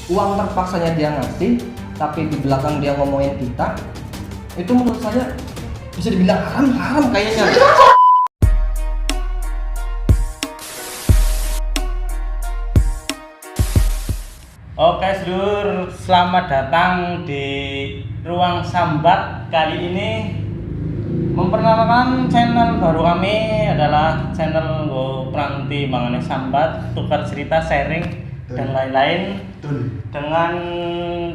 uang terpaksanya dia ngasih, tapi di belakang dia ngomongin kita, itu menurut saya bisa dibilang haram kayaknya. Oke sedulur, selamat datang di Ruang Sambat. Kali ini memperkenalkan channel baru kami adalah channel Pranti Mangane Sambat, tukar cerita, sharing dan lain-lain dengan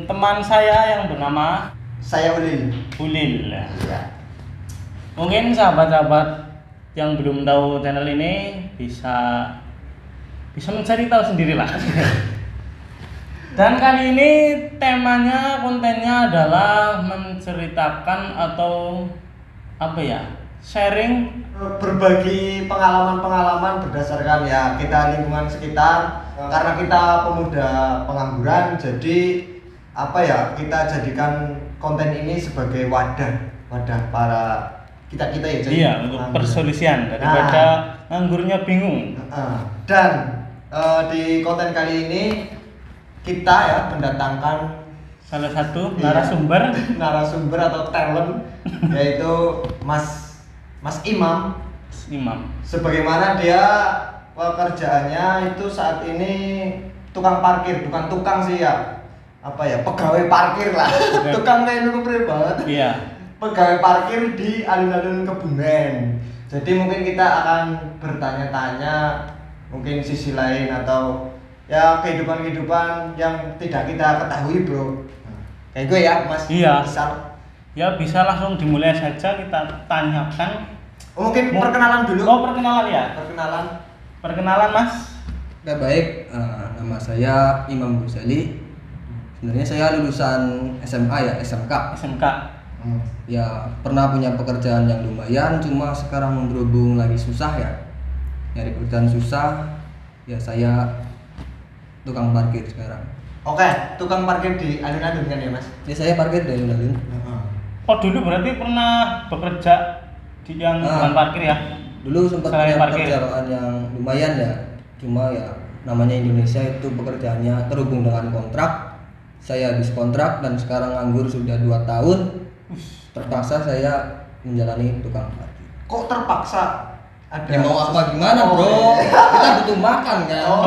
teman saya yang bernama Saya Ulil. Ya. Mungkin sahabat-sahabat yang belum tahu channel ini bisa mencari tahu sendirilah. Dan kali ini temanya, kontennya adalah menceritakan atau apa ya, sharing, Berbagi pengalaman-pengalaman berdasarkan ya kita lingkungan sekitar. Karena kita pemuda pengangguran, jadi apa ya, kita jadikan konten ini sebagai wadah para kita ya. Jadi iya, untuk perselisihan daripada nganggurnya bingung. Dan di konten kali ini kita ya mendatangkan Salah satu Iya. narasumber atau talent yaitu Mas Imam. Imam. Sebagaimana dia pekerjaannya itu saat ini tukang parkir, bukan tukang sih ya. Apa ya? Pegawai parkir lah. Tukang kayak nuker banget. Iya. Pegawai parkir di alun-alun Kebumen. Jadi mungkin kita akan bertanya-tanya mungkin sisi lain atau ya kehidupan yang tidak kita ketahui, bro. Kayak gue ya, Mas. Iya. Ya. Ya bisa langsung dimulai saja, kita tanyakan. Mungkin perkenalan dulu. Oh, perkenalan ya. Perkenalan Mas. Oke, baik, nama saya Imam Ghazali. Sebenarnya saya lulusan SMA ya, SMK. Ya pernah punya pekerjaan yang lumayan, cuma sekarang berhubung lagi susah ya, nyari pekerjaan susah, ya saya tukang parkir sekarang. Oke, tukang parkir di alun-alun kan ya, Mas? Ya saya parkir dari alun-alun. Oh, dulu berarti pernah bekerja di yang bukan parkir ya? Dulu sempat Selain punya parkir. pekerjaan yang lumayan ya, cuma ya namanya Indonesia itu pekerjaannya terhubung dengan kontrak. Saya habis kontrak dan sekarang nganggur sudah 2 tahun. Terpaksa saya menjalani tukang parkir. Kok terpaksa? Ya mau apa gimana, Oh, bro? iya. Kita butuh makan kan. Oh,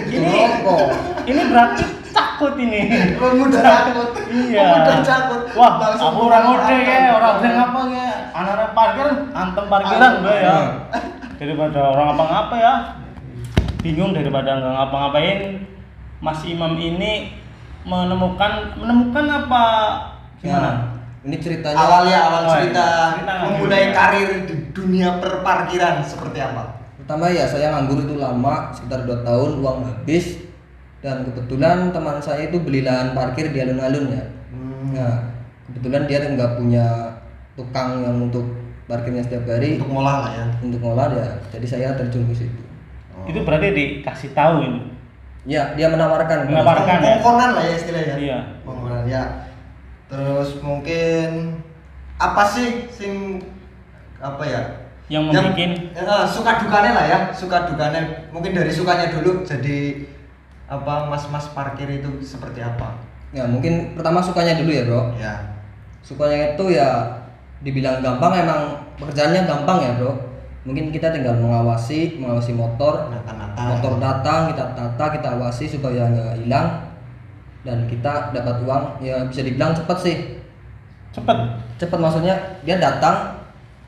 Ini rokok. ini berarti takut ini. Pemuda takut. Iya. Pemuda takut. Wah, Langsung aku orang ngode makan. ya, orang udah ngapa ya? Anak-anak parkir, antem parkiran gue ya. Daripada orang apa-ngapa ya. Bingung daripada nggak ngapa-ngapain. Mas Imam ini menemukan apa gimana? Ya, ini ceritanya Awal Oh, cerita cerita memulai nganggur. karir di dunia perparkiran seperti apa? pertama ya saya nganggur itu lama, sekitar 2 tahun, uang habis. Dan kebetulan teman saya itu beli lahan parkir di alun-alun ya. Nah, kebetulan dia nggak punya tukang yang untuk parkirnya setiap hari, Untuk ngolah lah ya. untuk ngolah ya. Jadi saya terjun ke situ. Itu berarti dikasih tahu itu. Ya, dia menawarkan. Menawarkan. ya? Kongkonan lah ya istilahnya. Iya. Kongkonan ya. Terus mungkin apa sih apa ya? Yang membuat suka dukanya lah ya, suka dukanya. Mungkin dari sukanya dulu jadi apa mas-mas parkir itu seperti apa? Ya, mungkin pertama sukanya dulu ya, Bro. Ya. Sukanya itu ya dibilang gampang, emang pekerjaannya gampang ya, Bro. Mungkin kita tinggal mengawasi motor. Nata-nata. Motor datang, kita tata, kita awasi supaya nggak hilang dan kita dapat uang. Ya bisa dibilang cepat sih. Cepat maksudnya dia datang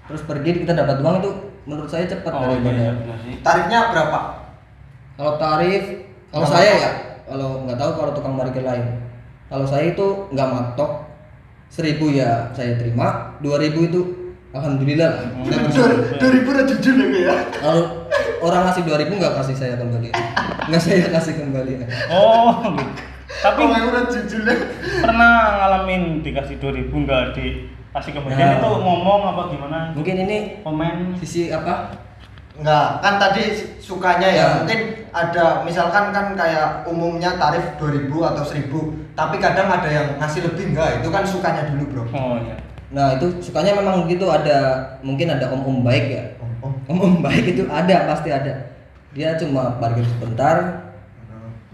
terus pergi, kita dapat uang, itu menurut saya cepat daripada. iya, benar sih. Tarifnya berapa? Kalau tarif, kalau saya ya, kalau nggak tahu kalau tukang parkir lain. Kalau saya itu nggak matok, 1.000 ya saya terima, 2.000 itu alhamdulillah lah. 2000 udah jujur ya. Kalau orang ngasih 2.000 nggak kasih saya kembali, nggak saya kasih kembali. Oh, gitu. Tapi Tapi udah jujur deh. pernah ngalamin dikasih 2.000 nggak dikasih kemudian Nah. itu ngomong apa gimana? Mungkin ini Komen. sisi apa? Enggak, kan tadi sukanya ya. Ya. Mungkin ada misalkan kan kayak umumnya tarif 2.000 atau 1.000, tapi kadang ada yang ngasih lebih enggak. Itu kan sukanya dulu, Bro. Oh iya. Nah itu sukanya memang begitu, ada mungkin ada om baik ya. Om baik itu ada, pasti ada. Dia cuma parkir sebentar,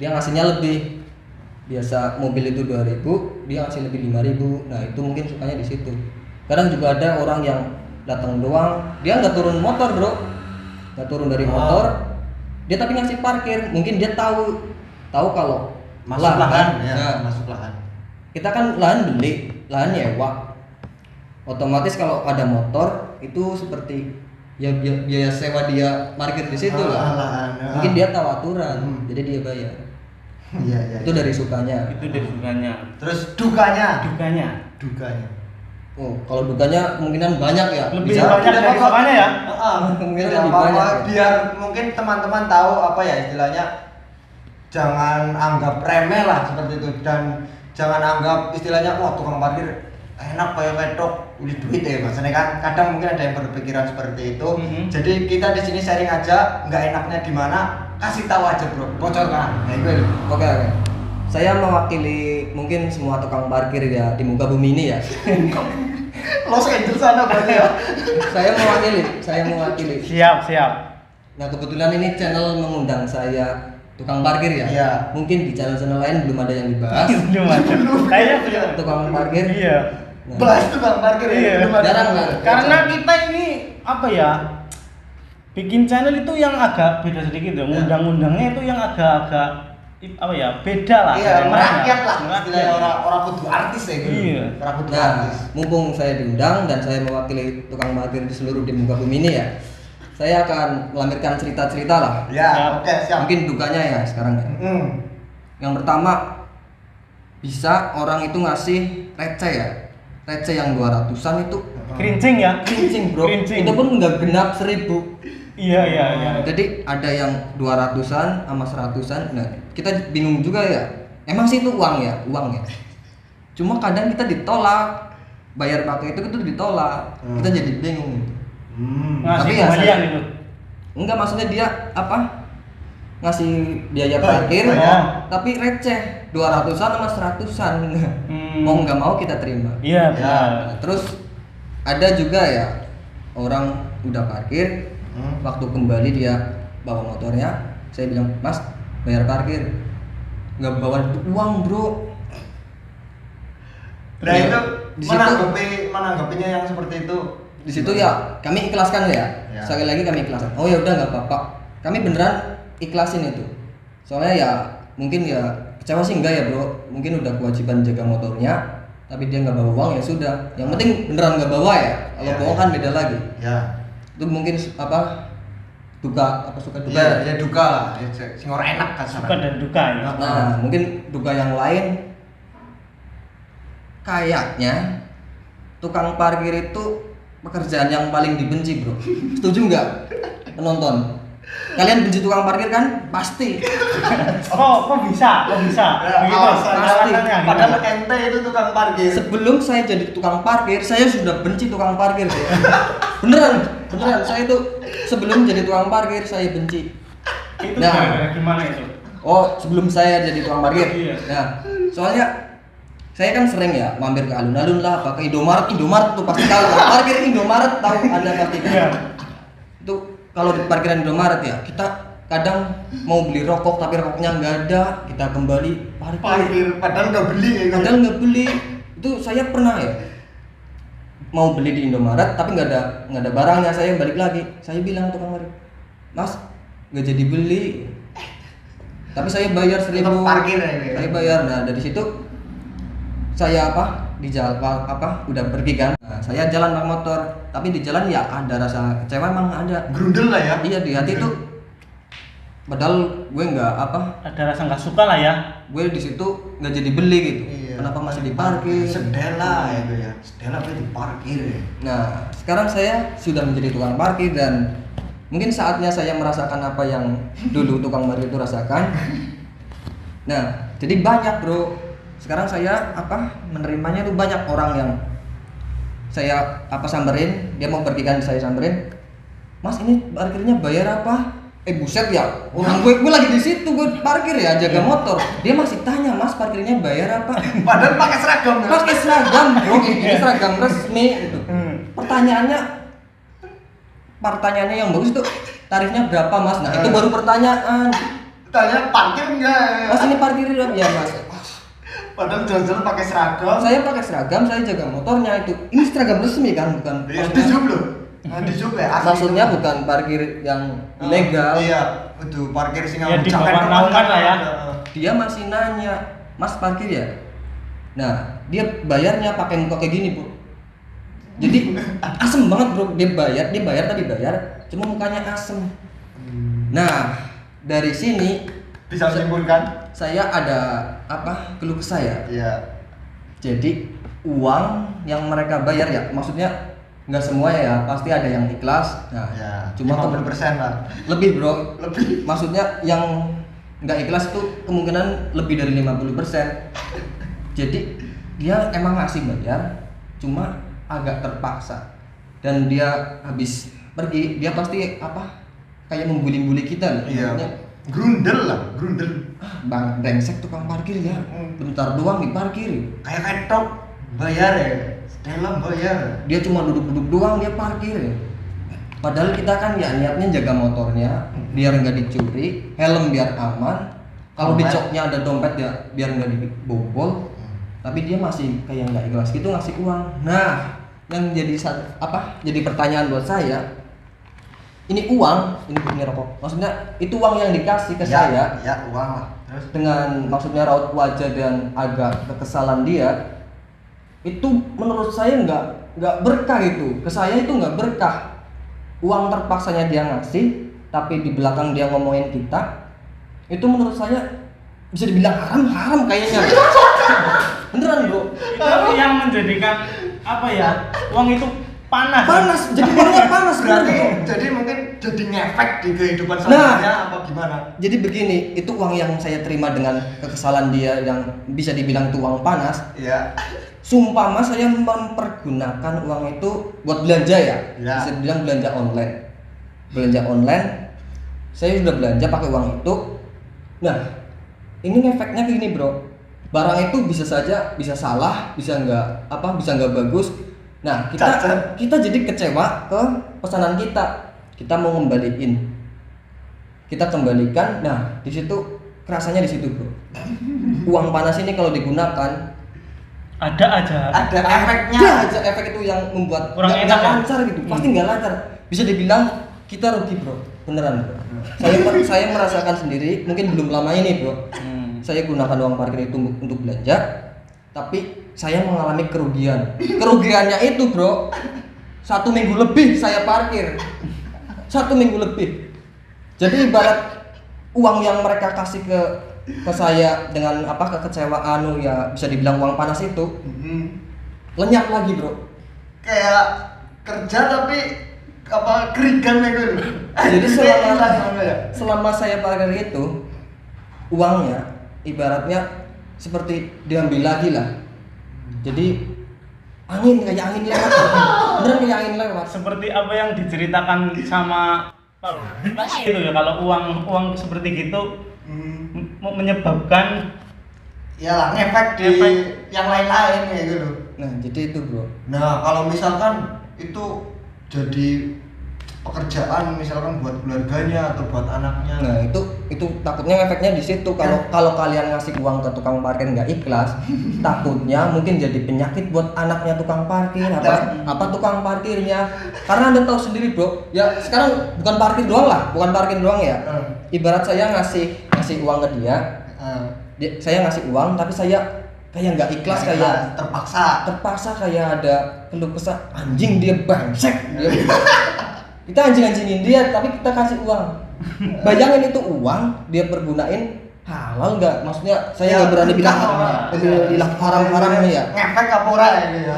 dia ngasihnya lebih. biasa mobil itu 2.000, dia ngasih lebih 5.000. Nah itu mungkin sukanya di situ. Kadang juga ada orang yang datang doang, dia nggak turun motor bro, nggak turun dari motor, dia tapi ngasih parkir. Mungkin dia tahu kalau masuk lahan ya, nah, masuk lahan. kita kan lahan beli, lahan nyewa, otomatis kalau ada motor itu seperti ya biaya sewa dia parkir di situ lah. Lahan, ya. Mungkin dia tahu aturan, jadi dia bayar. Iya. Itu dari sukanya. Itu dari sukanya. Terus dukanya. Oh, kalau dukanya kemungkinan banyak ya. Lebih banyak dari sukanya ya. Mungkin Tidak lebih apa-apa, banyak ya. biar mungkin teman-teman tahu apa ya istilahnya, jangan anggap remeh lah seperti itu, dan jangan anggap istilahnya wah tukang parkir enak kayak ketok udah duit ya maksudnya kan. Kadang mungkin ada yang berpikiran seperti itu. Jadi kita di sini sharing aja, nggak enaknya di mana, kasih tahu aja bro, bocorkan. Nah, itu. Oke. Saya mewakili mungkin semua tukang parkir ya di muka bumi ini ya. Los Angeles sana berarti ya. Saya mewakili. Siap. Nah, kebetulan ini channel mengundang saya tukang parkir ya. Iya. Mungkin di channel-channel lain belum ada yang dibahas. Belum ada. Kayaknya belum. Tukang parkir. Iya. Nah, Bahas tukang parkir Iya. ya. belum ada. jarang kan? Karena kita ini apa ya? Bikin channel itu yang agak beda sedikit ya. Undang-undangnya itu yang agak-agak apa ya? Beda lah. Iya, yang merakyat lainnya. lah. Merakyat. Istilahnya orang kudu artis ya gitu. Iya. Orang kudu Nah, artis. mumpung saya diundang dan saya mewakili tukang parkir di seluruh di muka bumi ini ya, saya akan melampirkan cerita-cerita lah. Ya, oke, siap. Mungkin dukanya ya sekarang ya. Yang pertama, bisa orang itu ngasih receh ya, receh yang 200-an itu Kerincing ya. kerincing bro. Kerincing. Itu pun nggak genap 1.000. Iya. Jadi ada yang 200-an sama 100-an. Nah, kita bingung juga ya. Emang sih itu uang ya. Cuma kadang kita ditolak. Bayar pakai itu ditolak. Kita jadi bingung. Ngasih Tapi ya kembalian saya- itu. Enggak, maksudnya dia apa? Ngasih biaya parkir, tapi receh 200-an sama 100-an. Mau nggak mau kita terima. Iya, Ya. benar. Nah, terus ada juga ya orang udah parkir, waktu kembali dia bawa motornya, saya bilang mas bayar parkir, nggak bawa uang bro. Nah, Ya, itu di situ menanggapinya yang seperti itu. di situ ya kami ikhlaskan ya. Ya. Sekali lagi kami ikhlaskan. Oh ya udah nggak apa-apa. Kami beneran ikhlasin itu. Soalnya ya mungkin ya kecewa sih enggak ya bro. Mungkin udah kewajiban jaga motornya, tapi dia nggak bawa uang ya sudah. Yang penting beneran nggak bawa ya. Kalau Ya, bohong ya. kan beda lagi. Ya. Itu mungkin apa duka apa suka duka Iya, ya duka lah. Sing ora enak kan Suka dan duka ya. Nah mungkin duka yang lain kayaknya tukang parkir itu pekerjaan yang paling dibenci bro. Setuju nggak penonton? Kalian benci tukang parkir kan? Pasti. Kok bisa? Begitu. pasti. Alasannya gimana? Padahal ente itu tukang parkir. Sebelum saya jadi tukang parkir, saya sudah benci tukang parkir bro. Beneran. Saya itu sebelum jadi tukang parkir saya benci. Itu Nah. gimana itu? Oh, sebelum saya jadi tukang parkir. Iya. Nah, soalnya saya kan sering ya mampir ke alun-alun lah, apa ke Indomaret tuh pasti tahu. Parkir Indomaret tahu ada pasti kan. Iya. Itu kalau di parkiran Indomaret ya, kita kadang mau beli rokok tapi rokoknya nggak ada, kita kembali parkir. Padahal nggak beli ya. Padahal nggak beli. Itu saya pernah ya mau beli di Indomaret tapi nggak ada barangnya, saya balik lagi. Saya bilang tukang parkir, Mas nggak jadi beli. Tapi saya bayar 1.000. Tetap parkir ya, ya. Saya bayar. Nah dari situ saya di jalan udah pergi kan. Nah, saya jalan pakai motor, tapi di jalan ya ada rasa kecewa, emang ada. Grundel lah ya. Iya di hati tuh. Padahal gue nggak Ada rasa nggak suka lah ya. gue di situ nggak jadi beli gitu. Iya. Kenapa masih diparkir? Sedela itu ya. Sedela apa diparkir ya. Nah, sekarang saya sudah menjadi tukang parkir dan mungkin saatnya saya merasakan apa yang dulu tukang parkir itu rasakan. Nah, jadi banyak bro. Sekarang saya menerimanya tuh banyak orang yang saya samperin, dia mau pergi kan, saya samperin. Mas ini parkirnya bayar apa? Buset ya, orang gue lagi di situ, gue parkir ya, jaga motor. Dia masih tanya, Mas parkirnya bayar apa? Padahal pakai seragam ya. Pakai seragam bro, ini seragam resmi gitu. Pertanyaannya yang bagus tuh, tarifnya berapa Mas? Nah itu baru pertanyaan. Tanya parkir enggak? Mas ini parkir ya Mas. Padahal jalan-jalan pakai seragam. Saya pakai seragam, saya jaga motornya itu. Ini seragam resmi kan, bukan? Iya, di job loh. Di job ya. asli Maksudnya itu. bukan parkir yang ilegal. Iya, itu parkir sing Ya, di bawah naungan lah ya. Dia masih nanya, "Mas parkir ya?" Nah, dia bayarnya pakai muka kayak gini, Bu. Jadi asem banget, Bro. Dia bayar tadi bayar, cuma mukanya asem. Nah, dari sini Bisa menyimpulkan? saya ada keluh kesah ya. Iya. Jadi uang yang mereka bayar ya, maksudnya nggak semua ya, pasti ada yang ikhlas. Nah, Ya, cuma 50% lah. lebih, Bro. Lebih. Maksudnya yang nggak ikhlas itu kemungkinan lebih dari 50%. Jadi dia emang ngasih bayar, cuma agak terpaksa. Dan dia habis pergi, dia pasti kayak membuli-buli kita loh. Iya. Maksudnya, Grundel lah, grundel. Bang brengsek tukang parkir ya, bentar doang diparkir. Kayak ketok bayar ya. Dalam bayar. Dia cuma duduk-duduk doang, dia parkir ya. Padahal kita kan ya niatnya jaga motornya biar nggak dicuri, helm biar aman. Kalau di Dompet. joknya ada dompet ya biar nggak dibobol. Tapi dia masih kayak nggak ikhlas gitu ngasih uang. Nah, yang jadi jadi pertanyaan buat saya, ini uang, ini rokok. Maksudnya itu uang yang dikasih ke saya Ya, uang lah. Terus dengan maksudnya raut wajah dan agak kekesalan dia. Itu menurut saya nggak berkah gitu. Ke saya itu nggak berkah. Uang terpaksanya dia ngasih, tapi di belakang dia ngomongin kita. Itu menurut saya bisa dibilang haram kayaknya. Beneran, Bro. Itu yang menjadikan uang itu panas. Panas, jadi uangnya panas berarti Bro. jadi mungkin jadi ngefek di kehidupan Nah. sehari-harinya apa gimana? Jadi begini, itu uang yang saya terima dengan kekesalan dia yang bisa dibilang itu uang panas. Iya. Sumpah Mas, saya mempergunakan uang itu buat belanja ya. Ya. Bisa dibilang belanja online. Belanja online. Saya sudah belanja pakai uang itu. Nah, ini efeknya kayak gini, Bro. Barang itu bisa saja bisa salah, bisa nggak bagus. Nah, Cacat. kita jadi kecewa ke pesanan kita. Kita mau ngembaliin. Kita kembalikan. Nah, di situ kerasanya di situ, Bro. Uang panas ini kalau digunakan Ada aja. Ada efeknya. ada aja efek itu yang membuat Kurang nggak enak ya? lancar gitu. Pasti nggak lancar. Bisa dibilang kita rugi, Bro. Beneran, Bro. Saya merasakan sendiri, mungkin belum lama ini, Bro. Saya gunakan uang parkir itu untuk belanja, tapi saya mengalami kerugian. Kerugiannya itu, Bro, 1 minggu lebih saya parkir. 1 minggu lebih. Jadi ibarat uang yang mereka kasih ke saya dengan kekecewaan ya bisa dibilang uang panas itu lenyap lagi, Bro. Kayak kerja tapi kerigan gitu. Jadi selama saya parkir itu uangnya ibaratnya seperti diambil lagi lah. Jadi kayak angin lewat. Beneran kayak angin lewat. Seperti apa yang diceritakan sama itu ya, kalau uang seperti gitu menyebabkan Iyalah, ngefek di Efek. yang lain-lain kayak gitu. Nah, jadi itu, Bro. Nah, kalau misalkan itu jadi pekerjaan misalkan buat keluarganya atau buat anaknya. Nah, itu takutnya efeknya di situ. Kalau kalian ngasih uang ke tukang parkir nggak ikhlas, takutnya mungkin jadi penyakit buat anaknya tukang parkir apa tukang parkirnya. Karena Anda tahu sendiri, Bro. Ya, sekarang bukan parkir doang ya. Ibarat saya ngasih uang ke dia, saya ngasih uang tapi saya kayak nggak ikhlas, kayak terpaksa kayak ada keluh kesah, anjing dia brengsek dia. Kita anjing-anjingin dia tapi kita kasih uang. Bayangin itu uang dia pergunain halal nggak? Maksudnya saya nggak berani bilang haram-haram ya. Ngefek apa ora ya?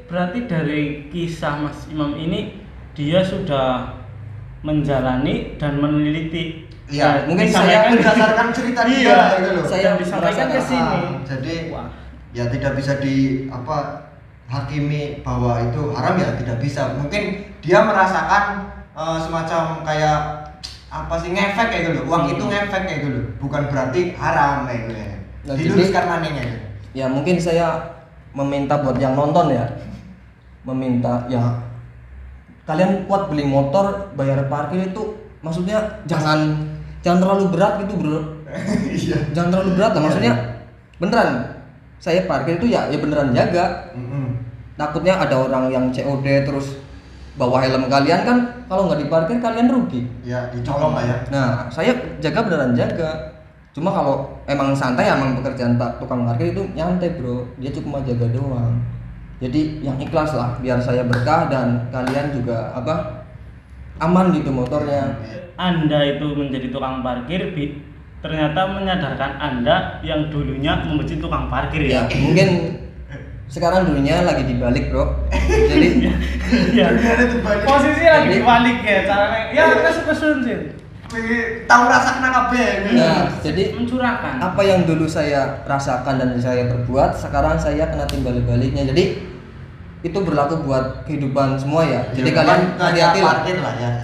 Berarti dari kisah Mas Imam ini dia sudah menjalani dan meneliti. Iya, mungkin saya disampaikan berdasarkan cerita dia Iya, gitu loh. saya dan disampaikan ke merasakan. sini. Jadi Wah. ya tidak bisa hakimi bahwa itu haram, ya tidak bisa. Mungkin dia merasakan semacam kayak ngefek kayak gitu loh. Uang itu ngefek kayak gitu loh. Bukan berarti haram kayak gitu. Nah, Diluruskan manehnya gitu. Ya mungkin saya meminta buat yang nonton ya, meminta ya kalian kuat beli motor bayar parkir itu, maksudnya jangan terlalu berat gitu, Bro. Iya. Jangan terlalu berat lah, maksudnya beneran saya parkir itu ya beneran jaga. Takutnya ada orang yang COD terus bawa helm kalian, kan kalau nggak diparkir kalian rugi. Ya dicolong lah ya. Nah, saya jaga beneran jaga. Cuma kalau emang santai, emang pekerjaan pak tukang parkir itu nyantai bro, dia cuma jaga doang. Jadi yang ikhlas lah, biar saya berkah dan kalian juga aman gitu motornya. Anda itu menjadi tukang parkir, ternyata menyadarkan Anda yang dulunya membenci tukang parkir ya. Mungkin sekarang dulunya lagi dibalik bro. Jadi ya, posisi lagi dibalik ya caranya. Ya kita sepesun sih. Tahu rasa kena kabeh. Nah, jadi mencurahkan. Apa yang dulu saya rasakan dan saya perbuat, sekarang saya kena timbal baliknya. Jadi itu berlaku buat kehidupan semua ya. Jadi kalian hati-hati lah.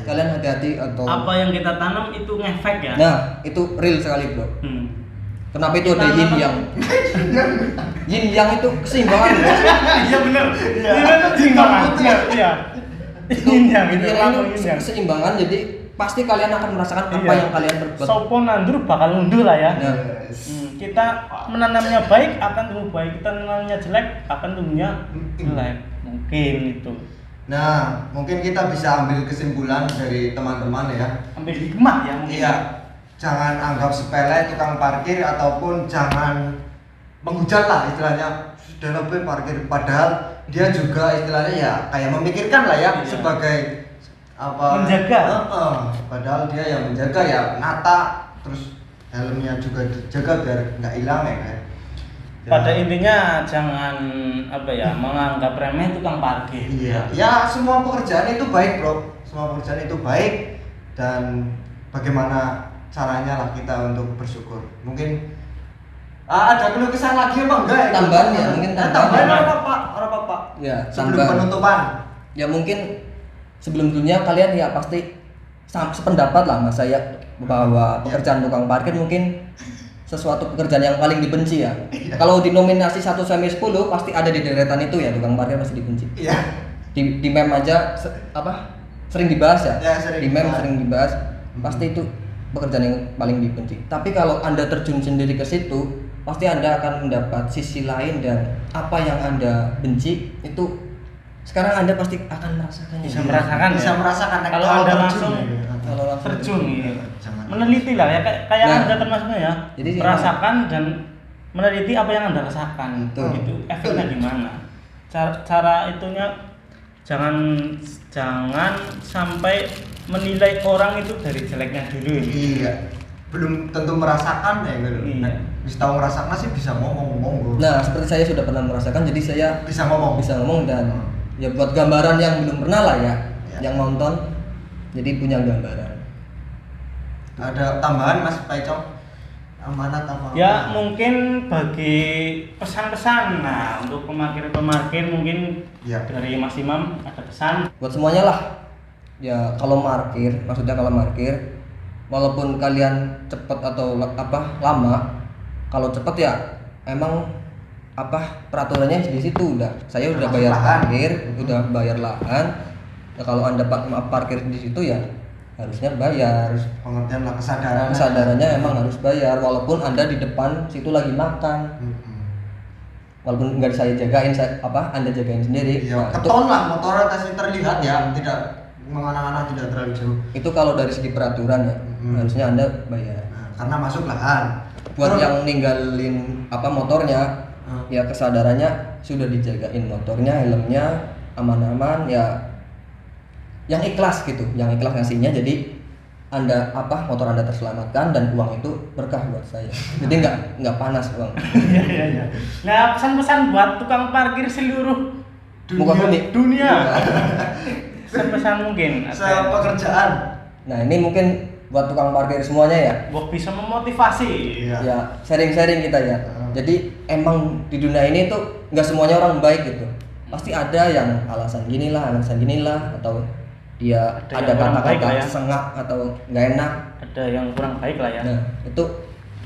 Kalian hati-hati atau apa yang kita tanam itu ngefek ya. Nah, itu real sekali, bro. Kenapa itu ada yin yang? Yin yang itu keseimbangan. Iya benar. Iya itu keseimbangan. Iya. Yin yang itu keseimbangan, jadi pasti kalian akan merasakan apa yang kalian perbuat. Sopo nandur bakal mundur lah ya. Kita menanamnya baik akan tumbuh baik, kita menanamnya jelek akan tumbuhnya jelek. Mungkin itu. Nah, mungkin kita bisa ambil kesimpulan dari teman-teman ya. Ambil hikmah ya mungkin. Iya. Jangan anggap sepele tukang parkir ataupun jangan menghujat lah istilahnya. Sudah lebih parkir, padahal dia juga istilahnya ya kayak memikirkan lah ya sebagai menjaga. Padahal dia yang menjaga ya, nata terus helmnya juga dijaga biar nggak hilang ya kan. Pada intinya jangan menganggap remeh tukang parkir. Iya. Ya semua pekerjaan itu baik bro, semua pekerjaan itu baik dan bagaimana caranya lah kita untuk bersyukur. Mungkin ada keluh kesah lagi apa enggak ya? Tambahan ya, mungkin tambahan apa pak? Ya, sebelum penutupan. Ya mungkin sebelumnya kalian ya pasti sependapat lah mas saya bahwa pekerjaan tukang parkir mungkin sesuatu pekerjaan yang paling dibenci ya. Kalau dinominasi 1-10 pasti ada di deretan itu ya, tukang parkir pasti dibenci. Iya. Di meme aja sering dibahas ya. Di meme sering dibahas. Pasti itu pekerjaan yang paling dibenci. Tapi kalau Anda terjun sendiri ke situ, pasti Anda akan mendapat sisi lain dan apa yang Anda benci itu sekarang Anda pasti akan merasakannya. Bisa merasakan kalau Anda langsung terjun ya. Meneliti lah ya kayak Anda termasuknya ya. Jadi merasakan dan meneliti apa yang Anda rasakan. Gitu. Efeknya gimana? Cara itunya jangan sampai menilai orang itu dari jeleknya dulu. Iya. Belum tentu merasakan ya gitu. Iya. Bisa tahu merasakan sih bisa ngomong. Nah, seperti saya sudah pernah merasakan, jadi saya bisa ngomong dan ya buat gambaran yang belum pernah lah ya. Yang nonton jadi punya gambaran. Ada tambahan Mas Paicong? Amanat apa? Ya mungkin bagi pesan-pesan. Nah untuk pemarkir mungkin dari Mas Imam ada pesan buat semuanya lah. Ya kalau markir, maksudnya kalau markir walaupun kalian cepet atau lama, kalau cepet ya emang peraturannya di situ udah. Saya udah bayar parkir, udah bayar lahan. Ya, kalau Anda parkir di situ ya harusnya bayar. Pengertian lah kesadarannya emang harus bayar walaupun Anda di depan situ lagi makan. Walaupun nggak saya jagain, Anda jagain sendiri. Iya, keton lah motornya pasti terlihat ya, tidak mengana-ngana, tidak terlalu jauh. Itu kalau dari segi peraturan ya, harusnya Anda bayar. Karena masuk lahan. Buat yang ninggalin motornya, ya kesadarannya sudah dijagain motornya, helmnya aman-aman ya. Yang ikhlas gitu, yang ikhlas ngasihnya, jadi Anda motor Anda terselamatkan dan uang itu berkah buat saya. Jadi nggak panas uang. Iya. Nah pesan-pesan buat tukang parkir seluruh dunia. Pesan mungkin. Pekerjaan. Nah ini mungkin buat tukang parkir semuanya ya. Buat bisa memotivasi. Ya sharing-sharing kita ya. Jadi emang di dunia ini tuh nggak semuanya orang baik gitu. Pasti ada yang alasan ginilah, atau dia ada kata-kata sengak atau nggak enak, ada yang kurang baik lah ya. Nah itu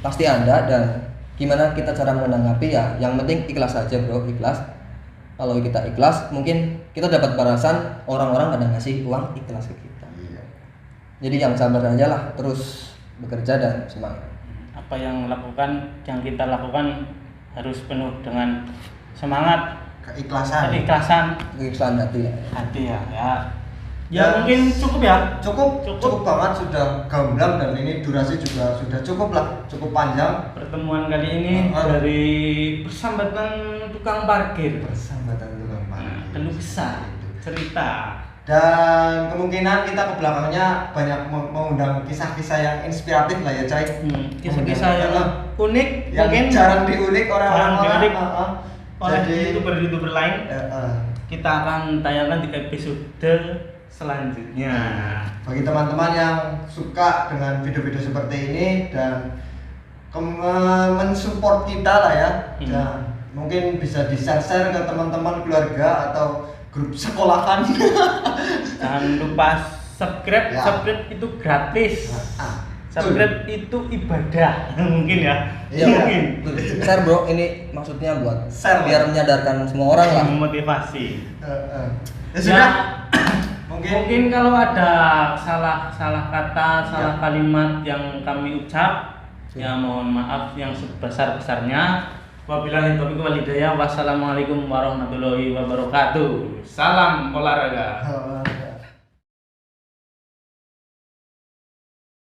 pasti ada, dan gimana kita cara menanggapi ya, yang penting ikhlas aja bro, ikhlas. Kalau kita ikhlas mungkin kita dapat balasan, orang-orang pada ngasih uang ikhlas ke kita. Jadi yang sabar aja lah, terus bekerja dan semangat. Apa yang kita lakukan harus penuh dengan semangat, keikhlasan Keikhlasan hati ya. hati ya. Ya mungkin cukup ya. cukup banget, sudah gamblang dan ini durasi juga sudah cukup panjang Pertemuan kali ini dari persambatan tukang parkir. Keluh kesah, cerita. Dan kemungkinan kita ke belakangnya banyak mengundang kisah-kisah yang inspiratif lah ya, Cai. Kisah-kisah yang unik, yang mungkin jarang diulik orang-orang. oleh Jadi YouTuber lain. Kita akan tayangkan di episode selanjutnya. Bagi teman-teman yang suka dengan video-video seperti ini dan mensupport kita lah ya, dan mungkin bisa di-share ke teman-teman, keluarga atau grup sekolahan. Jangan lupa subscribe. Ya. Subscribe itu gratis. Subscribe itu ibadah. Mungkin ya. Iya, mungkin. Share bro, ini maksudnya buat Share, biar menyadarkan semua orang lah. Memotivasi. Ya sudah. Mungkin kalau ada salah kata, salah kalimat yang kami ucap, ya mohon maaf yang sebesar-besarnya. Wabillahi taufiq wal hidayah. Wassalamualaikum warahmatullahi wabarakatuh. Salam olahraga.